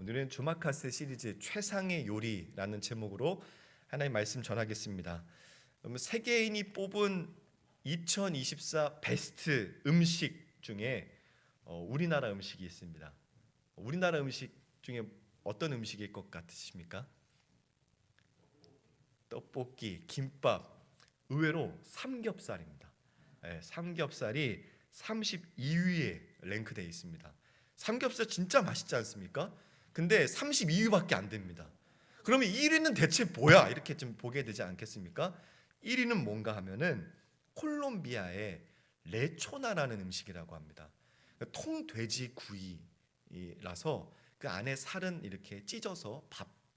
오늘은 주마카세 시리즈 최상의 요리라는 제목으로 하나님 말씀 전하겠습니다. 세계인이 뽑은 2024 베스트 음식 중에 우리나라 음식이 있습니다. 우리나라 음식 중에 어떤 음식일 것 같으십니까? 떡볶이, 김밥, 의외로 삼겹살입니다. 삼겹살이 32위에 랭크되어 있습니다. 삼겹살 진짜 맛있지 않습니까? 근데 32위밖에 안 됩니다. 그러면 1위는 대체 뭐야? 이렇게 좀 보게 되지 않겠습니까? 1위는 뭔가 하면은 콜롬비아의 레초나라는 음식이라고 합니다. 통돼지 구이라서 그 안에 살은 이렇게 찢어서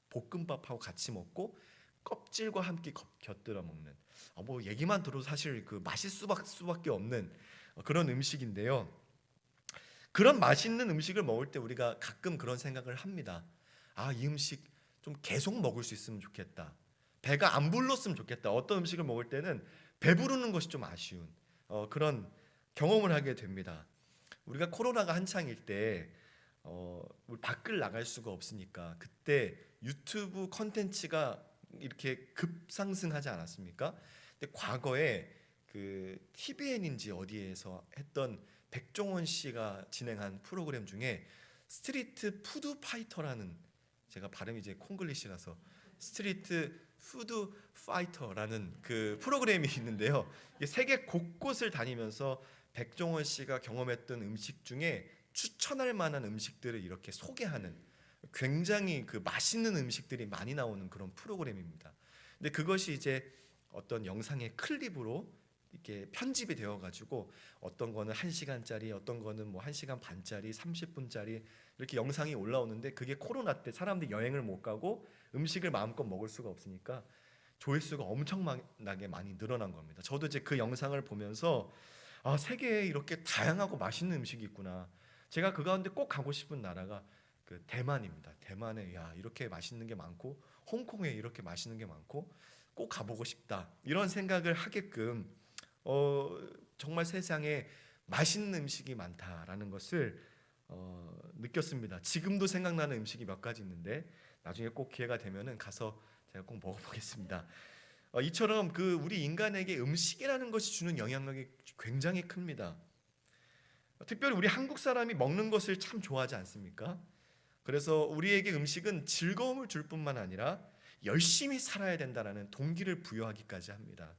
볶음밥하고 같이 먹고 껍질과 함께 곁들여 먹는, 뭐 얘기만 들어도 사실 그 맛있을 수밖에 없는 그런 음식인데요. 그런 맛있는 음식을 먹을 때 우리가 가끔 그런 생각을 합니다. 이 음식 좀 계속 먹을 수 있으면 좋겠다. 배가 안 불렀으면 좋겠다. 어떤 음식을 먹을 때는 배부르는 것이 좀 아쉬운 그런 경험을 하게 됩니다. 우리가 코로나가 한창일 때 우리 밖을 나갈 수가 없으니까 그때 유튜브 컨텐츠가 이렇게 급상승하지 않았습니까? 근데 과거에 그 TVN인지 어디에서 했던 백종원 씨가 진행한 프로그램 중에 스트리트 푸드 파이터라는, 제가 발음이 이제 콩글리시라서 스트리트 푸드 파이터라는 그 프로그램이 있는데요. 이게 세계 곳곳을 다니면서 백종원 씨가 경험했던 음식 중에 추천할 만한 음식들을 이렇게 소개하는, 굉장히 그 맛있는 음식들이 많이 나오는 그런 프로그램입니다. 근데 그것이 이제 어떤 영상의 클립으로 이렇게 편집이 되어 가지고 어떤 거는 1시간짜리, 어떤 거는 뭐 1시간 반짜리, 30분짜리 이렇게 영상이 올라오는데, 그게 코로나 때 사람들이 여행을 못 가고 음식을 마음껏 먹을 수가 없으니까 조회수가 엄청나게 많이 늘어난 겁니다. 저도 이제 그 영상을 보면서 세계에 이렇게 다양하고 맛있는 음식이 있구나. 제가 그 가운데 꼭 가고 싶은 나라가 그 대만입니다. 대만에 이렇게 맛있는 게 많고, 홍콩에 이렇게 맛있는 게 많고, 꼭 가보고 싶다. 이런 생각을 하게끔 정말 세상에 맛있는 음식이 많다라는 것을 느꼈습니다. 지금도 생각나는 음식이 몇 가지 있는데 나중에 꼭 기회가 되면은 가서 제가 꼭 먹어보겠습니다. 이처럼 그 우리 인간에게 음식이라는 것이 주는 영향력이 굉장히 큽니다. 특별히 우리 한국 사람이 먹는 것을 참 좋아하지 않습니까? 그래서 우리에게 음식은 즐거움을 줄 뿐만 아니라 열심히 살아야 된다는 동기를 부여하기까지 합니다.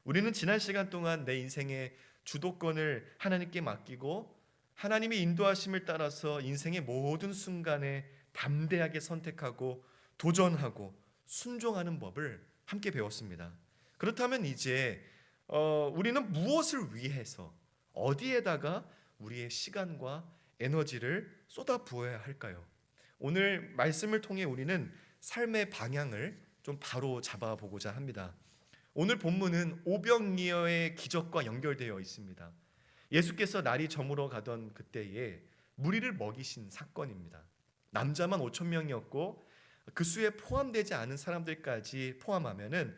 우리는 지난 시간 동안 내 인생의 주도권을 하나님께 맡기고 하나님의 인도하심을 따라서 인생의 모든 순간에 담대하게 선택하고 도전하고 순종하는 법을 함께 배웠습니다. 그렇다면 이제 우리는 무엇을 위해서, 어디에다가 우리의 시간과 에너지를 쏟아 부어야 할까요? 오늘 말씀을 통해 우리는 삶의 방향을 좀 바로 잡아보고자 합니다. 오늘 본문은 오병이어의 기적과 연결되어 있습니다. 예수께서 날이 저물어 가던 그때에 무리를 먹이신 사건입니다. 남자만 5천 명이었고 그 수에 포함되지 않은 사람들까지 포함하면은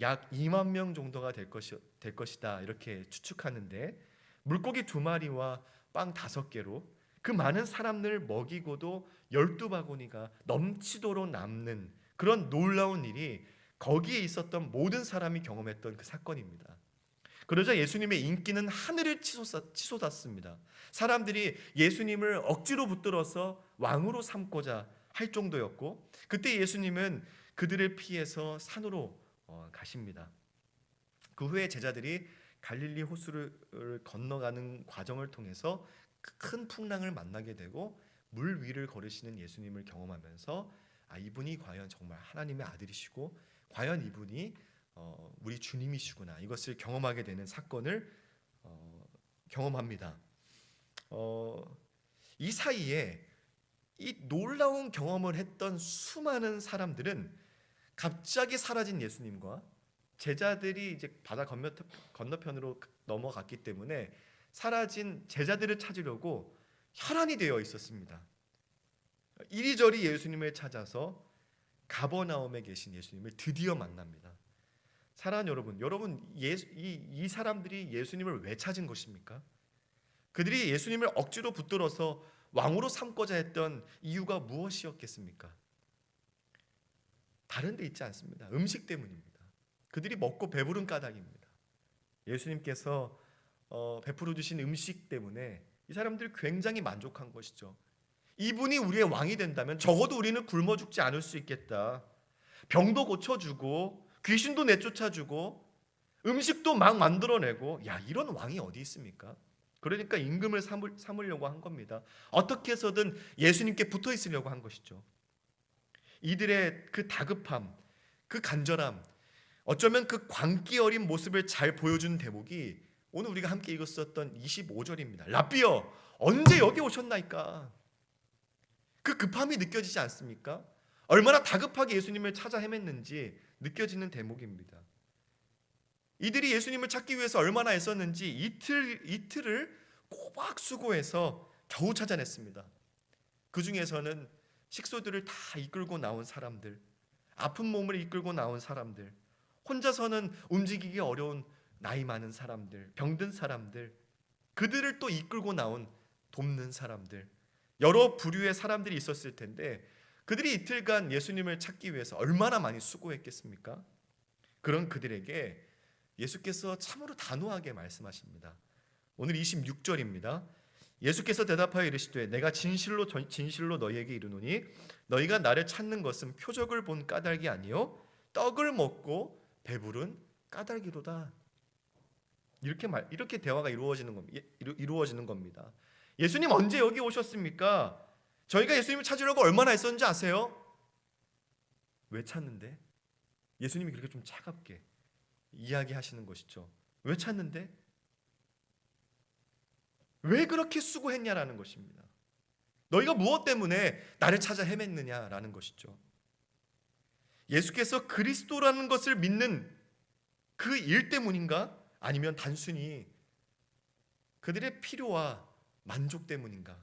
약 2만 명 정도가 될 것이다 이렇게 추측하는데, 물고기 2마리와 빵 5개로 그 많은 사람들을 먹이고도 12바구니가 넘치도록 남는 그런 놀라운 일이 거기에 있었던 모든 사람이 경험했던 그 사건입니다. 그러자 예수님의 인기는 하늘을 치솟았습니다. 사람들이 예수님을 억지로 붙들어서 왕으로 삼고자 할 정도였고, 그때 예수님은 그들을 피해서 산으로 가십니다. 그 후에 제자들이 갈릴리 호수를 건너가는 과정을 통해서 큰 풍랑을 만나게 되고 물 위를 걸으시는 예수님을 경험하면서 이분이 과연 정말 하나님의 아들이시고 과연 이분이 우리 주님이시구나, 이것을 경험하게 되는 사건을 경험합니다. 이 사이에 이 놀라운 경험을 했던 수많은 사람들은 갑자기 사라진 예수님과 제자들이 이제 바다 건너편으로 넘어갔기 때문에 사라진 제자들을 찾으려고 혈안이 되어 있었습니다. 이리저리 예수님을 찾아서 가버나움에 계신 예수님을 드디어 만납니다. 사랑하는 여러분, 이 사람들이 예수님을 왜 찾은 것입니까? 그들이 예수님을 억지로 붙들어서 왕으로 삼고자 했던 이유가 무엇이었겠습니까? 다른 데 있지 않습니다. 음식 때문입니다. 그들이 먹고 배부른 까닭입니다. 예수님께서 베풀어 주신 음식 때문에 이 사람들이 굉장히 만족한 것이죠. 이분이 우리의 왕이 된다면 적어도 우리는 굶어 죽지 않을 수 있겠다. 병도 고쳐주고 귀신도 내쫓아주고 음식도 막 만들어내고, 야, 이런 왕이 어디 있습니까? 그러니까 임금을 삼으려고 한 겁니다. 어떻게 해서든 예수님께 붙어 있으려고 한 것이죠. 이들의 그 다급함, 그 간절함, 어쩌면 그 광기 어린 모습을 잘 보여준 대목이 오늘 우리가 함께 읽었었던 25절입니다. 라삐여, 언제 여기 오셨나이까? 그 급함이 느껴지지 않습니까? 얼마나 다급하게 예수님을 찾아 헤맸는지 느껴지는 대목입니다. 이들이 예수님을 찾기 위해서 얼마나 애썼는지 이틀을 꼬박 수고해서 겨우 찾아냈습니다. 그 중에서는 식소들을 다 이끌고 나온 사람들, 아픈 몸을 이끌고 나온 사람들, 혼자서는 움직이기 어려운 나이 많은 사람들, 병든 사람들, 그들을 또 이끌고 나온 돕는 사람들, 여러 부류의 사람들이 있었을 텐데 그들이 이틀간 예수님을 찾기 위해서 얼마나 많이 수고했겠습니까? 그런 그들에게 예수께서 참으로 단호하게 말씀하십니다. 오늘 26절입니다. 예수께서 대답하여 이르시되 내가 진실로 너희에게 이르노니 너희가 나를 찾는 것은 표적을 본 까닭이 아니요 떡을 먹고 배부른 까닭이로다. 이렇게 대화가 이루어지는 겁니다. 예수님 언제 여기 오셨습니까? 저희가 예수님을 찾으려고 얼마나 애썼는지 아세요? 왜 찾는데? 예수님이 그렇게 좀 차갑게 이야기하시는 것이죠. 왜 찾는데? 왜 그렇게 수고했냐라는 것입니다. 너희가 무엇 때문에 나를 찾아 헤맸느냐라는 것이죠. 예수께서 그리스도라는 것을 믿는 그 일 때문인가? 아니면 단순히 그들의 필요와 만족 때문인가?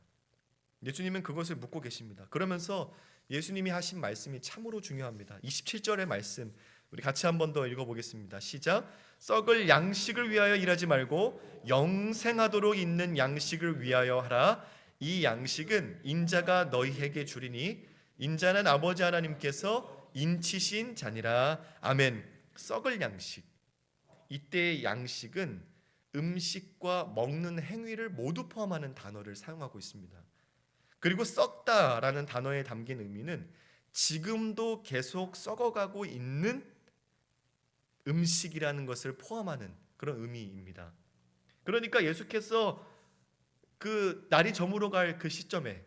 예수님은 그것을 묻고 계십니다. 그러면서 예수님이 하신 말씀이 참으로 중요합니다. 27절의 말씀 우리 같이 한 번 더 읽어보겠습니다. 시작. 썩을 양식을 위하여 일하지 말고 영생하도록 있는 양식을 위하여 하라. 이 양식은 인자가 너희에게 주리니 인자는 아버지 하나님께서 인치신 자니라. 아멘. 썩을 양식. 이때의 양식은 음식과 먹는 행위를 모두 포함하는 단어를 사용하고 있습니다. 그리고 썩다라는 단어에 담긴 의미는 지금도 계속 썩어가고 있는 음식이라는 것을 포함하는 그런 의미입니다. 그러니까 예수께서 그 날이 저물어갈 그 시점에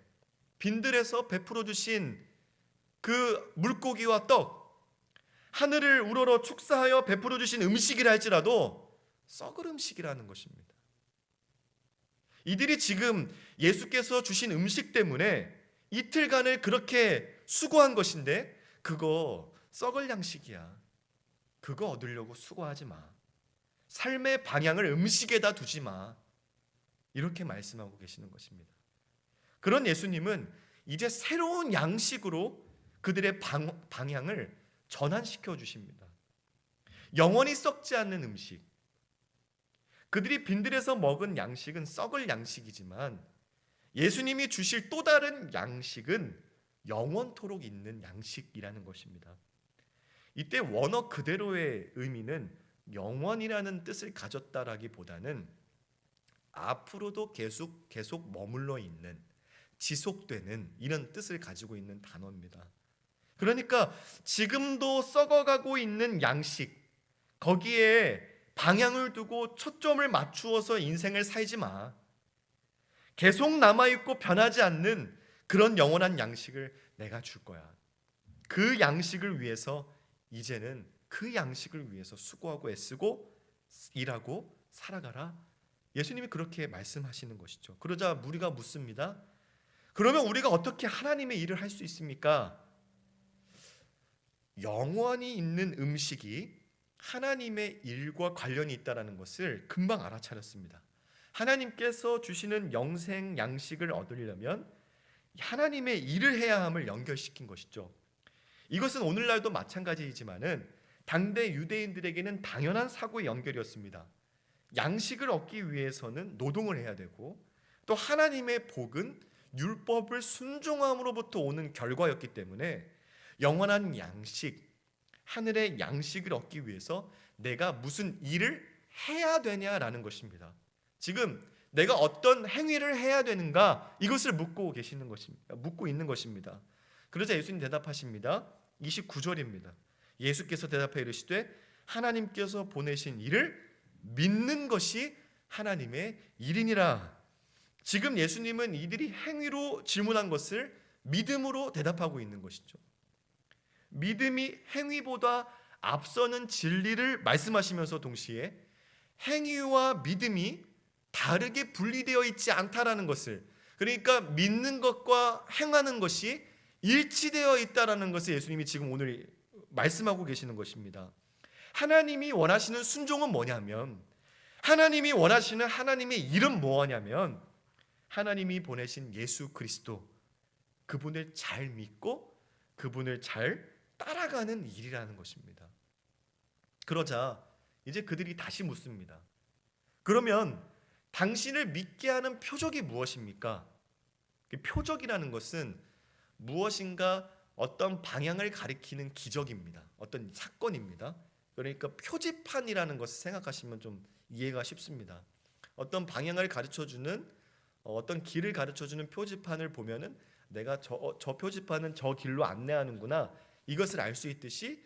빈들에서 베풀어 주신 그 물고기와 떡, 하늘을 우러러 축사하여 베풀어 주신 음식이라 할지라도 썩을 음식이라는 것입니다. 이들이 지금 예수께서 주신 음식 때문에 이틀간을 그렇게 수고한 것인데 그거 썩을 양식이야. 그거 얻으려고 수고하지 마. 삶의 방향을 음식에다 두지 마. 이렇게 말씀하고 계시는 것입니다. 그런 예수님은 이제 새로운 양식으로 그들의 방향을 전환시켜 주십니다. 영원히 썩지 않는 음식. 그들이 빈들에서 먹은 양식은 썩을 양식이지만 예수님이 주실 또 다른 양식은 영원토록 있는 양식이라는 것입니다. 이때 원어 그대로의 의미는 영원이라는 뜻을 가졌다라기보다는 앞으로도 계속 머물러 있는, 지속되는 이런 뜻을 가지고 있는 단어입니다. 그러니까 지금도 썩어가고 있는 양식, 거기에 방향을 두고 초점을 맞추어서 인생을 살지 마. 계속 남아있고 변하지 않는 그런 영원한 양식을 내가 줄 거야. 그 양식을 위해서 이제는 그 양식을 위해서 수고하고 애쓰고 일하고 살아가라. 예수님이 그렇게 말씀하시는 것이죠. 그러자 무리가 묻습니다. 그러면 우리가 어떻게 하나님의 일을 할 수 있습니까? 영원히 있는 음식이 하나님의 일과 관련이 있다는 것을 금방 알아차렸습니다. 하나님께서 주시는 영생 양식을 얻으려면 하나님의 일을 해야 함을 연결시킨 것이죠. 이것은 오늘날도 마찬가지이지만은 당대 유대인들에게는 당연한 사고의 연결이었습니다. 양식을 얻기 위해서는 노동을 해야 되고 또 하나님의 복은 율법을 순종함으로부터 오는 결과였기 때문에 영원한 양식, 하늘의 양식을 얻기 위해서 내가 무슨 일을 해야 되냐라는 것입니다. 지금 내가 어떤 행위를 해야 되는가, 이것을 묻고 계시는 것입니다. 묻고 있는 것입니다. 그러자 예수님 대답하십니다. 29절입니다. 예수께서 대답하여 이르시되 하나님께서 보내신 이를 믿는 것이 하나님의 일이니라. 지금 예수님은 이들이 행위로 질문한 것을 믿음으로 대답하고 있는 것이죠. 믿음이 행위보다 앞서는 진리를 말씀하시면서 동시에 행위와 믿음이 다르게 분리되어 있지 않다라는 것을, 그러니까 믿는 것과 행하는 것이 일치되어 있다라는 것을 예수님이 지금 오늘 말씀하고 계시는 것입니다. 하나님이 원하시는 순종은 뭐냐면, 하나님이 원하시는 하나님의 일은 뭐냐면 하나님이 보내신 예수 그리스도, 그분을 잘 믿고 그분을 잘 따라가는 일이라는 것입니다. 그러자 이제 그들이 다시 묻습니다. 그러면 당신을 믿게 하는 표적이 무엇입니까? 표적이라는 것은 무엇인가 어떤 방향을 가리키는 기적입니다. 어떤 사건입니다. 그러니까 표지판이라는 것을 생각하시면 좀 이해가 쉽습니다. 어떤 방향을 가르쳐주는, 어떤 길을 가르쳐주는 표지판을 보면은 내가 저 표지판은 저 길로 안내하는구나, 이것을 알 수 있듯이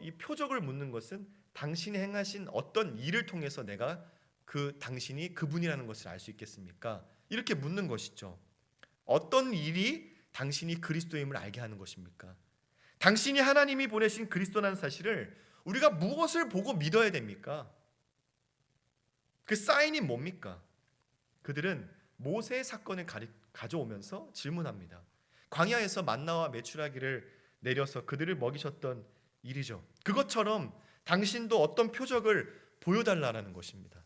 이 표적을 묻는 것은 당신이 행하신 어떤 일을 통해서 내가 당신이 그분이라는 것을 알 수 있겠습니까? 이렇게 묻는 것이죠. 어떤 일이 당신이 그리스도임을 알게 하는 것입니까? 당신이 하나님이 보내신 그리스도라는 사실을 우리가 무엇을 보고 믿어야 됩니까? 그 사인이 뭡니까? 그들은 모세의 사건을 가져오면서 질문합니다. 광야에서 만나와 메추라기를 내려서 그들을 먹이셨던 일이죠. 그것처럼 당신도 어떤 표적을 보여달라는 것입니다.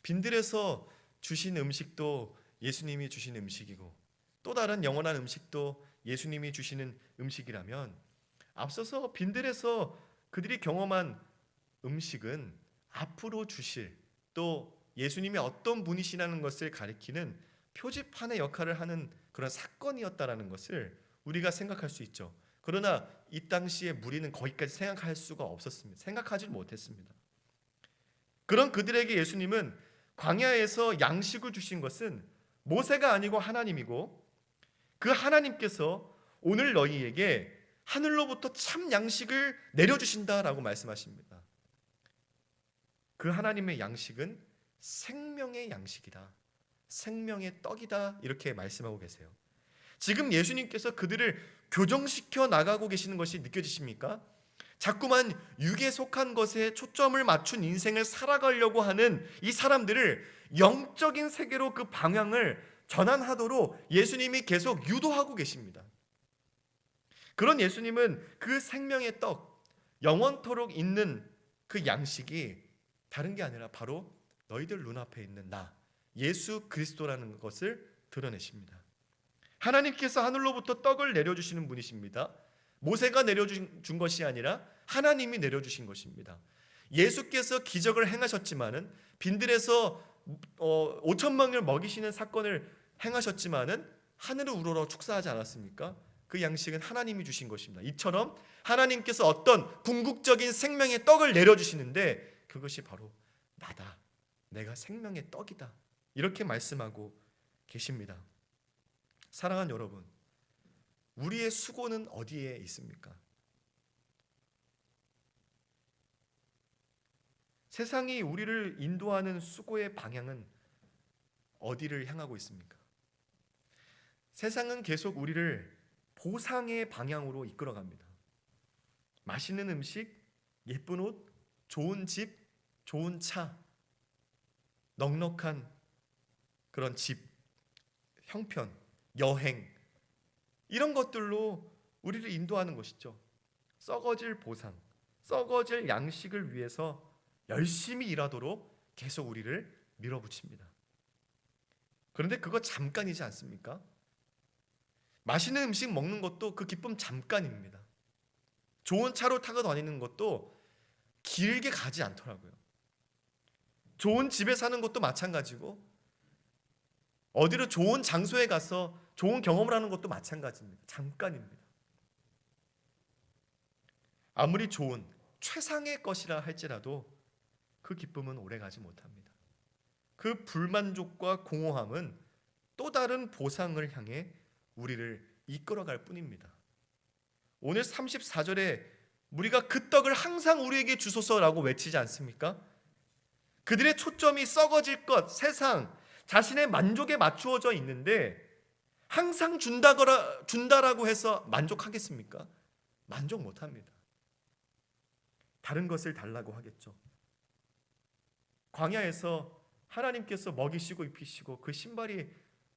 빈들에서 주신 음식도 예수님이 주신 음식이고 또 다른 영원한 음식도 예수님이 주시는 음식이라면, 앞서서 빈들에서 그들이 경험한 음식은 앞으로 주실, 또 예수님이 어떤 분이시라는 것을 가리키는 표지판의 역할을 하는 그런 사건이었다라는 것을 우리가 생각할 수 있죠. 그러나 이 당시에 무리는 거기까지 생각할 수가 없었습니다. 생각하지 못했습니다. 그런 그들에게 예수님은 광야에서 양식을 주신 것은 모세가 아니고 하나님이고, 그 하나님께서 오늘 너희에게 하늘로부터 참 양식을 내려주신다라고 말씀하십니다. 그 하나님의 양식은 생명의 양식이다, 생명의 떡이다, 이렇게 말씀하고 계세요. 지금 예수님께서 그들을 교정시켜 나가고 계시는 것이 느껴지십니까? 자꾸만 육에 속한 것에 초점을 맞춘 인생을 살아가려고 하는 이 사람들을 영적인 세계로 그 방향을 전환하도록 예수님이 계속 유도하고 계십니다. 그런 예수님은 그 생명의 떡, 영원토록 있는 그 양식이 다른 게 아니라 바로 너희들 눈앞에 있는 나, 예수 그리스도라는 것을 드러내십니다. 하나님께서 하늘로부터 떡을 내려주시는 분이십니다. 모세가 내려준 것이 아니라 하나님이 내려주신 것입니다. 예수께서 기적을 행하셨지만은, 빈들에서 5천만 명을 먹이시는 사건을 행하셨지만은 하늘을 우러러 축사하지 않았습니까? 그 양식은 하나님이 주신 것입니다. 이처럼 하나님께서 어떤 궁극적인 생명의 떡을 내려주시는데 그것이 바로 나다, 내가 생명의 떡이다, 이렇게 말씀하고 계십니다. 사랑하는 여러분, 우리의 수고는 어디에 있습니까? 세상이 우리를 인도하는 수고의 방향은 어디를 향하고 있습니까? 세상은 계속 우리를 보상의 방향으로 이끌어갑니다. 맛있는 음식, 예쁜 옷, 좋은 집, 좋은 차, 넉넉한 그런 집, 형편, 여행, 이런 것들로 우리를 인도하는 것이죠. 썩어질 보상, 썩어질 양식을 위해서 열심히 일하도록 계속 우리를 밀어붙입니다. 그런데 그거 잠깐이지 않습니까? 맛있는 음식 먹는 것도 그 기쁨 잠깐입니다. 좋은 차로 타고 다니는 것도 길게 가지 않더라고요. 좋은 집에 사는 것도 마찬가지고, 어디로 좋은 장소에 가서 좋은 경험을 하는 것도 마찬가지입니다. 잠깐입니다. 아무리 좋은 최상의 것이라 할지라도 그 기쁨은 오래가지 못합니다. 그 불만족과 공허함은 또 다른 보상을 향해 우리를 이끌어갈 뿐입니다. 오늘 34절에 우리가 그 떡을 항상 우리에게 주소서라고 외치지 않습니까? 그들의 초점이 썩어질 것, 세상, 자신의 만족에 맞추어져 있는데 항상 준다라고 해서 만족하겠습니까? 만족 못합니다. 다른 것을 달라고 하겠죠. 광야에서 하나님께서 먹이시고 입히시고 그 신발이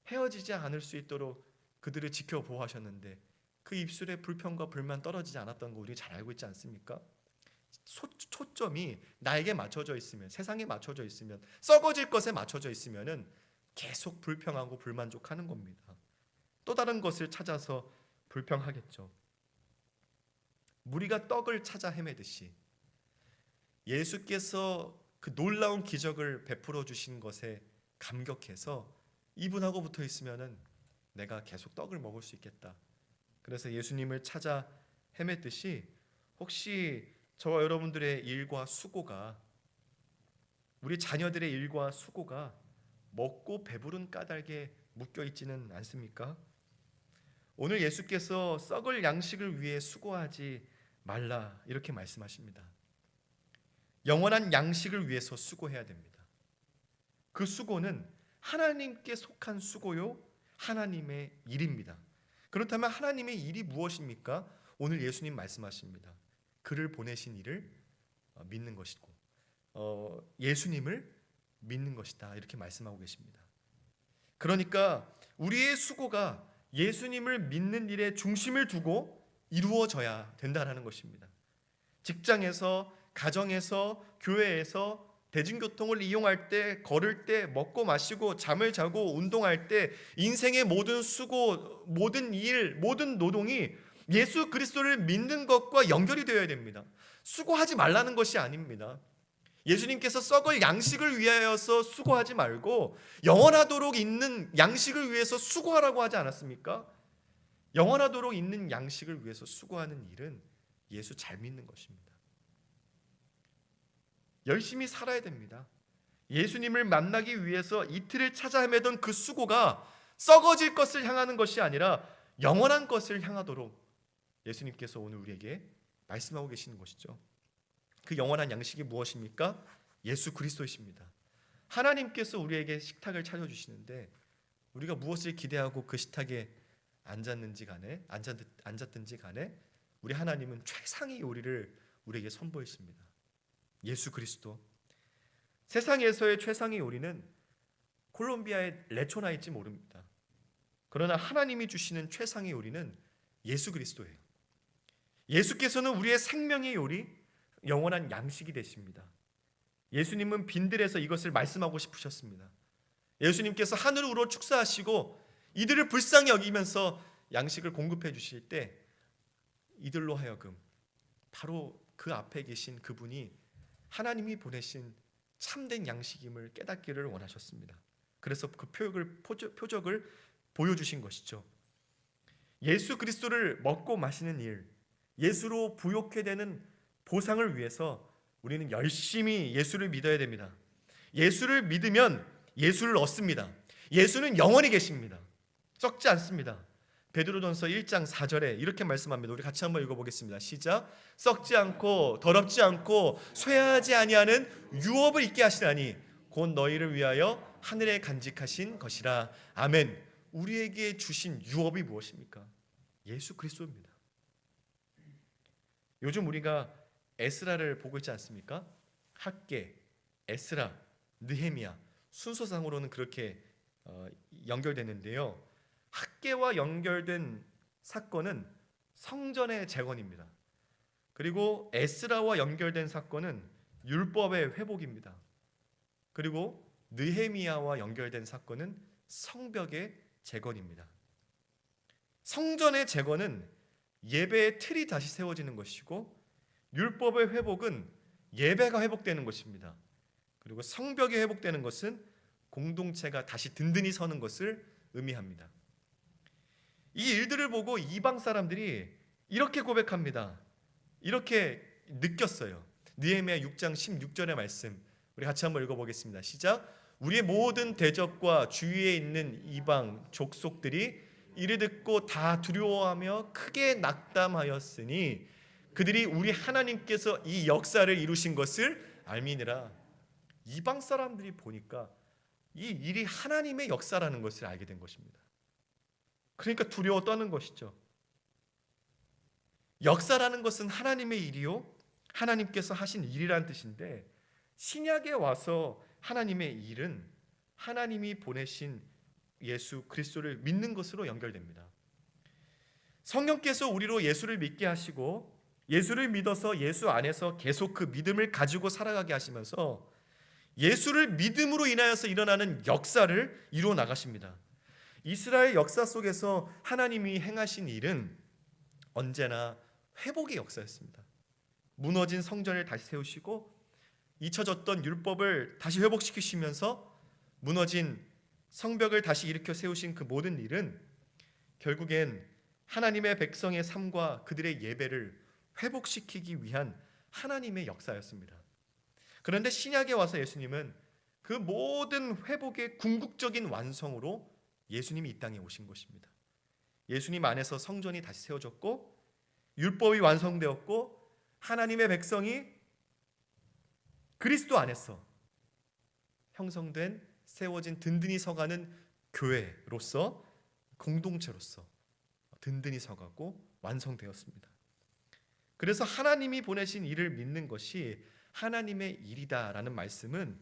헤어지지 않을 수 있도록 그들을 지켜보호하셨는데 그 입술에 불평과 불만 떨어지지 않았던 거 우리 잘 알고 있지 않습니까? 초점이 나에게 맞춰져 있으면, 세상에 맞춰져 있으면, 썩어질 것에 맞춰져 있으면은 계속 불평하고 불만족하는 겁니다. 또 다른 것을 찾아서 불평하겠죠. 무리가 떡을 찾아 헤매듯이 예수께서 그 놀라운 기적을 베풀어 주신 것에 감격해서 이분하고 붙어 있으면은 내가 계속 떡을 먹을 수 있겠다. 그래서 예수님을 찾아 헤맸듯이 혹시 저와 여러분들의 일과 수고가, 우리 자녀들의 일과 수고가 먹고 배부른 까닭에 묶여 있지는 않습니까? 오늘 예수께서 썩을 양식을 위해 수고하지 말라 이렇게 말씀하십니다. 영원한 양식을 위해서 수고해야 됩니다. 그 수고는 하나님께 속한 수고요, 하나님의 일입니다. 그렇다면 하나님의 일이 무엇입니까? 오늘 예수님 말씀하십니다. 그를 보내신 이를 믿는 것이고 예수님을 믿는 것이다 이렇게 말씀하고 계십니다. 그러니까 우리의 수고가 예수님을 믿는 일에 중심을 두고 이루어져야 된다는 것입니다. 직장에서, 가정에서, 교회에서, 대중교통을 이용할 때, 걸을 때, 먹고 마시고 잠을 자고 운동할 때 인생의 모든 수고, 모든 일, 모든 노동이 예수 그리스도를 믿는 것과 연결이 되어야 됩니다. 수고하지 말라는 것이 아닙니다. 예수님께서 썩을 양식을 위하여서 수고하지 말고 영원하도록 있는 양식을 위해서 수고하라고 하지 않았습니까? 영원하도록 있는 양식을 위해서 수고하는 일은 예수 잘 믿는 것입니다. 열심히 살아야 됩니다. 예수님을 만나기 위해서 이틀을 찾아 헤매던 그 수고가 썩어질 것을 향하는 것이 아니라 영원한 것을 향하도록 예수님께서 오늘 우리에게 말씀하고 계시는 것이죠. 그 영원한 양식이 무엇입니까? 예수 그리스도이십니다. 하나님께서 우리에게 식탁을 차려주시는데 우리가 무엇을 기대하고 그 식탁에 앉았든지 간에 우리 하나님은 최상의 요리를 우리에게 선보이십니다. 예수 그리스도. 세상에서의 최상의 요리는 콜롬비아의 레초나일지 모릅니다. 그러나 하나님이 주시는 최상의 요리는 예수 그리스도예요. 예수께서는 우리의 생명의 요리, 영원한 양식이 되십니다. 예수님은 빈들에서 이것을 말씀하고 싶으셨습니다. 예수님께서 하늘으로 축사하시고 이들을 불쌍히 여기면서 양식을 공급해 주실 때 이들로 하여금 바로 그 앞에 계신 그분이 하나님이 보내신 참된 양식임을 깨닫기를 원하셨습니다. 그래서 그 표적을 보여주신 것이죠. 예수 그리스도를 먹고 마시는 일, 예수로 부욕해 되는 보상을 위해서 우리는 열심히 예수를 믿어야 됩니다. 예수를 믿으면 예수를 얻습니다. 예수는 영원히 계십니다. 썩지 않습니다. 베드로전서 1장 4절에 이렇게 말씀합니다. 우리 같이 한번 읽어보겠습니다. 시작. 썩지 않고 더럽지 않고 쇠하지 아니하는 유업을 있게 하시라니 곧 너희를 위하여 하늘에 간직하신 것이라. 아멘. 우리에게 주신 유업이 무엇입니까? 예수 그리스도입니다. 요즘 우리가 에스라를 보고 있지 않습니까? 학개, 에스라, 느헤미야 순서상으로는 그렇게 연결되는데요. 학개와 연결된 사건은 성전의 재건입니다. 그리고 에스라와 연결된 사건은 율법의 회복입니다. 그리고 느헤미야와 연결된 사건은 성벽의 재건입니다. 성전의 재건은 예배의 틀이 다시 세워지는 것이고 율법의 회복은 예배가 회복되는 것입니다. 그리고 성벽이 회복되는 것은 공동체가 다시 든든히 서는 것을 의미합니다. 이 일들을 보고 이방 사람들이 이렇게 고백합니다. 이렇게 느꼈어요. 느헤미야 6장 16절의 말씀 우리 같이 한번 읽어보겠습니다. 시작. 우리의 모든 대적과 주위에 있는 이방 족속들이 이를 듣고 다 두려워하며 크게 낙담하였으니 그들이 우리 하나님께서 이 역사를 이루신 것을 알미니라. 이방 사람들이 보니까 이 일이 하나님의 역사라는 것을 알게 된 것입니다. 그러니까 두려워 떠는 것이죠. 역사라는 것은 하나님의 일이요 하나님께서 하신 일이란 뜻인데, 신약에 와서 하나님의 일은 하나님이 보내신 예수 그리스도를 믿는 것으로 연결됩니다. 성령께서 우리로 예수를 믿게 하시고 예수를 믿어서 예수 안에서 계속 그 믿음을 가지고 살아가게 하시면서 예수를 믿음으로 인하여서 일어나는 역사를 이루어 나가십니다. 이스라엘 역사 속에서 하나님이 행하신 일은 언제나 회복의 역사였습니다. 무너진 성전을 다시 세우시고 잊혀졌던 율법을 다시 회복시키시면서 무너진 성벽을 다시 일으켜 세우신 그 모든 일은 결국엔 하나님의 백성의 삶과 그들의 예배를 회복시키기 위한 하나님의 역사였습니다. 그런데 신약에 와서 예수님은 그 모든 회복의 궁극적인 완성으로 예수님이 이 땅에 오신 것입니다. 예수님 안에서 성전이 다시 세워졌고 율법이 완성되었고 하나님의 백성이 그리스도 안에서 형성된 세워진 든든히 서가는 교회로서 공동체로서 든든히 서가고 완성되었습니다. 그래서 하나님이 보내신 일을 믿는 것이 하나님의 일이다라는 말씀은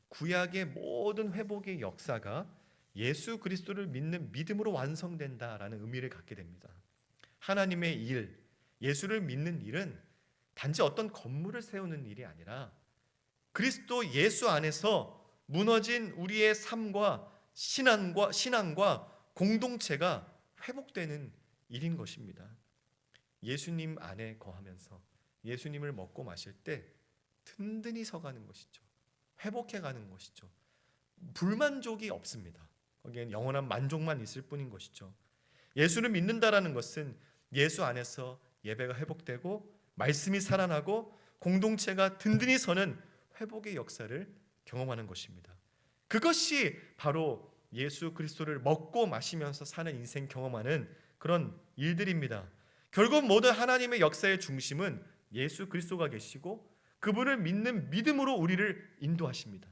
구약의 모든 회복의 역사가 예수 그리스도를 믿는 믿음으로 완성된다라는 의미를 갖게 됩니다. 하나님의 일, 예수를 믿는 일은 단지 어떤 건물을 세우는 일이 아니라 그리스도 예수 안에서 무너진 우리의 삶과 신앙과 공동체가 회복되는 일인 것입니다. 예수님 안에 거하면서 예수님을 먹고 마실 때 든든히 서가는 것이죠. 회복해가는 것이죠. 불만족이 없습니다. 거기엔 영원한 만족만 있을 뿐인 것이죠. 예수를 믿는다라는 것은 예수 안에서 예배가 회복되고 말씀이 살아나고 공동체가 든든히 서는 회복의 역사를 경험하는 것입니다. 그것이 바로 예수 그리스도를 먹고 마시면서 사는 인생 경험하는 그런 일들입니다. 결국 모든 하나님의 역사의 중심은 예수 그리스도가 계시고 그분을 믿는 믿음으로 우리를 인도하십니다.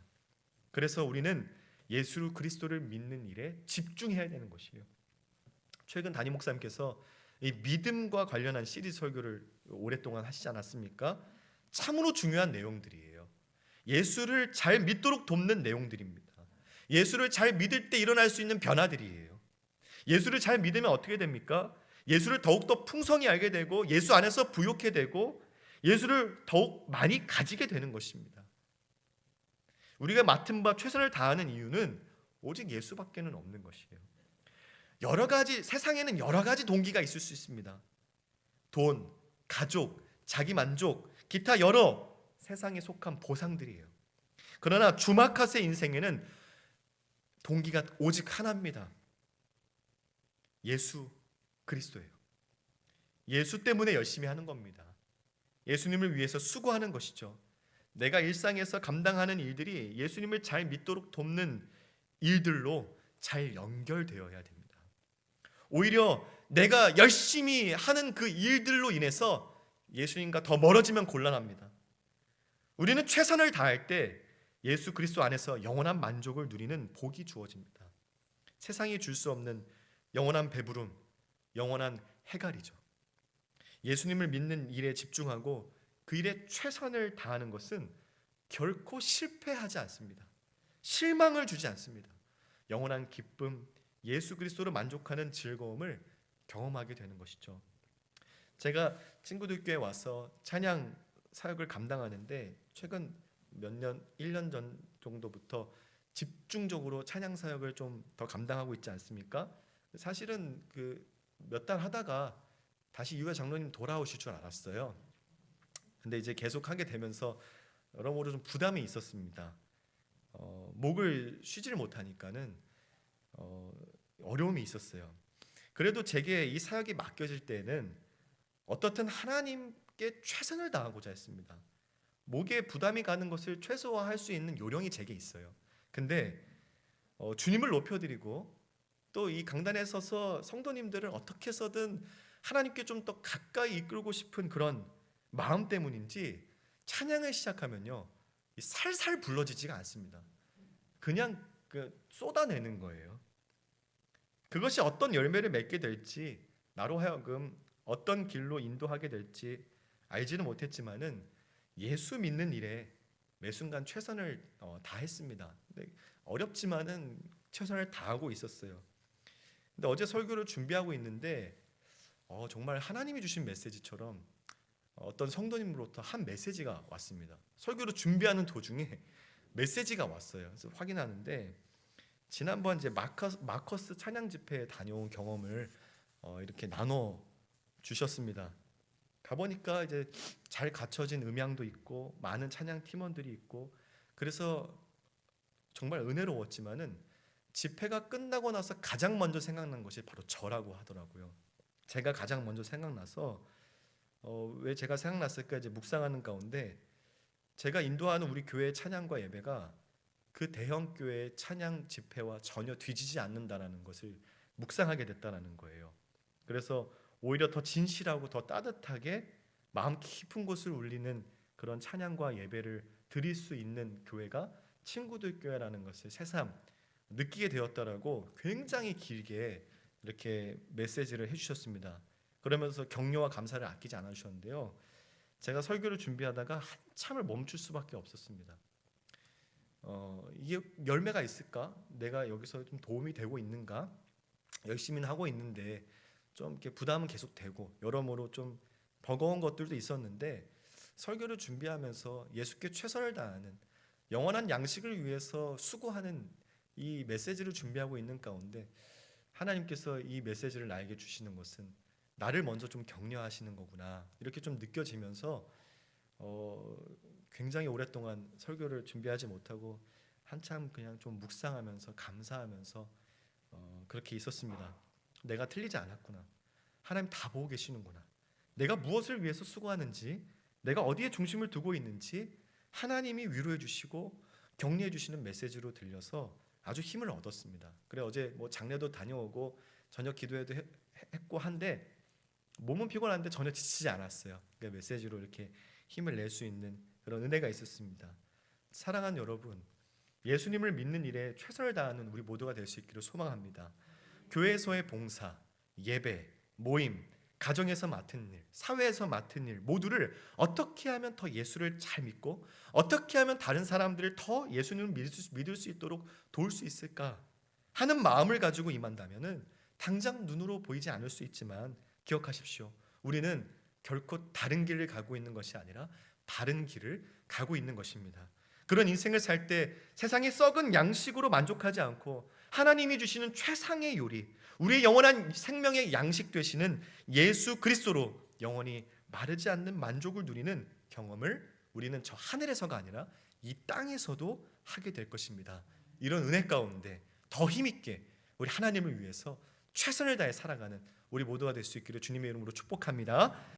그래서 우리는 예수 그리스도를 믿는 일에 집중해야 되는 것이에요. 최근 담임 목사님께서 이 믿음과 관련한 시리즈 설교를 오랫동안 하시지 않았습니까? 참으로 중요한 내용들이에요. 예수를 잘 믿도록 돕는 내용들입니다. 예수를 잘 믿을 때 일어날 수 있는 변화들이에요. 예수를 잘 믿으면 어떻게 됩니까? 예수를 더욱더 풍성히 알게 되고 예수 안에서 부욕해 되고 예수를 더욱 많이 가지게 되는 것입니다. 우리가 맡은 바 최선을 다하는 이유는 오직 예수밖에는 없는 것이에요. 세상에는 여러 가지 동기가 있을 수 있습니다. 돈, 가족, 자기 만족, 기타 여러 세상에 속한 보상들이에요. 그러나 주마카스의 인생에는 동기가 오직 하나입니다. 예수 그리스도예요. 예수 때문에 열심히 하는 겁니다. 예수님을 위해서 수고하는 것이죠. 내가 일상에서 감당하는 일들이 예수님을 잘 믿도록 돕는 일들로 잘 연결되어야 됩니다. 오히려 내가 열심히 하는 그 일들로 인해서 예수님과 더 멀어지면 곤란합니다. 우리는 최선을 다할 때 예수 그리스도 안에서 영원한 만족을 누리는 복이 주어집니다. 세상이 줄 수 없는 영원한 배부름, 영원한 해갈이죠. 예수님을 믿는 일에 집중하고 그 일에 최선을 다하는 것은 결코 실패하지 않습니다. 실망을 주지 않습니다. 영원한 기쁨, 예수 그리스도로 만족하는 즐거움을 경험하게 되는 것이죠. 제가 친구들 교회 와서 찬양 사역을 감당하는데 최근 몇 년, 1년 전 정도부터 집중적으로 찬양 사역을 좀 더 감당하고 있지 않습니까? 사실은 그 몇 달 하다가 다시 유해 장로님 돌아오실 줄 알았어요. 근데 이제 계속 하게 되면서 여러모로 좀 부담이 있었습니다. 목을 쉬지를 못하니까는 어려움이 있었어요. 그래도 제게 이 사역이 맡겨질 때는 어떻든 하나님께 최선을 다하고자 했습니다. 목에 부담이 가는 것을 최소화할 수 있는 요령이 제게 있어요. 근데 주님을 높여드리고 또 이 강단에 서서 성도님들을 어떻게 해서든 하나님께 좀 더 가까이 이끌고 싶은 그런 마음 때문인지 찬양을 시작하면요 살살 불러지지가 않습니다. 그냥 쏟아내는 거예요. 그것이 어떤 열매를 맺게 될지 나로 하여금 어떤 길로 인도하게 될지 알지는 못했지만은 예수 믿는 일에 매 순간 최선을 다했습니다. 근데 어렵지만은 최선을 다하고 있었어요. 근데 어제 설교를 준비하고 있는데 정말 하나님이 주신 메시지처럼 어떤 성도님으로부터 한 메시지가 왔습니다. 설교를 준비하는 도중에 메시지가 왔어요. 그래서 확인하는데 지난번 이제 마커스 찬양 집회에 다녀온 경험을 이렇게 나눠 주셨습니다. 가보니까 이제 잘 갖춰진 음향도 있고 많은 찬양 팀원들이 있고 그래서 정말 은혜로웠지만은 집회가 끝나고 나서 가장 먼저 생각난 것이 바로 저라고 하더라고요. 제가 가장 먼저 생각나서 왜 제가 생각났을까 이제 묵상하는 가운데 제가 인도하는 우리 교회의 찬양과 예배가 그 대형 교회의 찬양 집회와 전혀 뒤지지 않는다라는 것을 묵상하게 됐다라는 거예요. 그래서 오히려 더 진실하고 더 따뜻하게 마음 깊은 곳을 울리는 그런 찬양과 예배를 드릴 수 있는 교회가 친구들 교회라는 것을 새삼 느끼게 되었다라고 굉장히 길게 이렇게 메시지를 해주셨습니다. 그러면서 격려와 감사를 아끼지 않아 주셨는데요. 제가 설교를 준비하다가 한참을 멈출 수밖에 없었습니다. 이게 열매가 있을까? 내가 여기서 좀 도움이 되고 있는가? 열심히는 하고 있는데 좀 이렇게 부담은 계속 되고 여러모로 좀 버거운 것들도 있었는데 설교를 준비하면서 예수께 최선을 다하는 영원한 양식을 위해서 수고하는 이 메시지를 준비하고 있는 가운데 하나님께서 이 메시지를 나에게 주시는 것은 나를 먼저 좀 격려하시는 거구나 이렇게 좀 느껴지면서 굉장히 오랫동안 설교를 준비하지 못하고 한참 그냥 좀 묵상하면서 감사하면서 그렇게 있었습니다. 내가 틀리지 않았구나. 하나님 다 보고 계시는구나. 내가 무엇을 위해서 수고하는지, 내가 어디에 중심을 두고 있는지 하나님이 위로해 주시고 격려해 주시는 메시지로 들려서 아주 힘을 얻었습니다. 그래 어제 뭐 장례도 다녀오고 저녁 기도회도 했고 한데 몸은 피곤한데 전혀 지치지 않았어요. 그러니까 메시지로 이렇게 힘을 낼 수 있는 그런 은혜가 있었습니다. 사랑하는 여러분, 예수님을 믿는 일에 최선을 다하는 우리 모두가 될 수 있기를 소망합니다. 교회에서의 봉사, 예배, 모임, 가정에서 맡은 일, 사회에서 맡은 일 모두를 어떻게 하면 더 예수를 잘 믿고 어떻게 하면 다른 사람들을 더 예수님을 믿을 수 있도록 도울 수 있을까 하는 마음을 가지고 임한다면은 당장 눈으로 보이지 않을 수 있지만 기억하십시오. 우리는 결코 다른 길을 가고 있는 것이 아니라 바른 길을 가고 있는 것입니다. 그런 인생을 살 때 세상의 썩은 양식으로 만족하지 않고 하나님이 주시는 최상의 요리, 우리의 영원한 생명의 양식 되시는 예수 그리스도로 영원히 마르지 않는 만족을 누리는 경험을 우리는 저 하늘에서가 아니라 이 땅에서도 하게 될 것입니다. 이런 은혜 가운데 더 힘있게 우리 하나님을 위해서 최선을 다해 살아가는 우리 모두가 될 수 있기를 주님의 이름으로 축복합니다.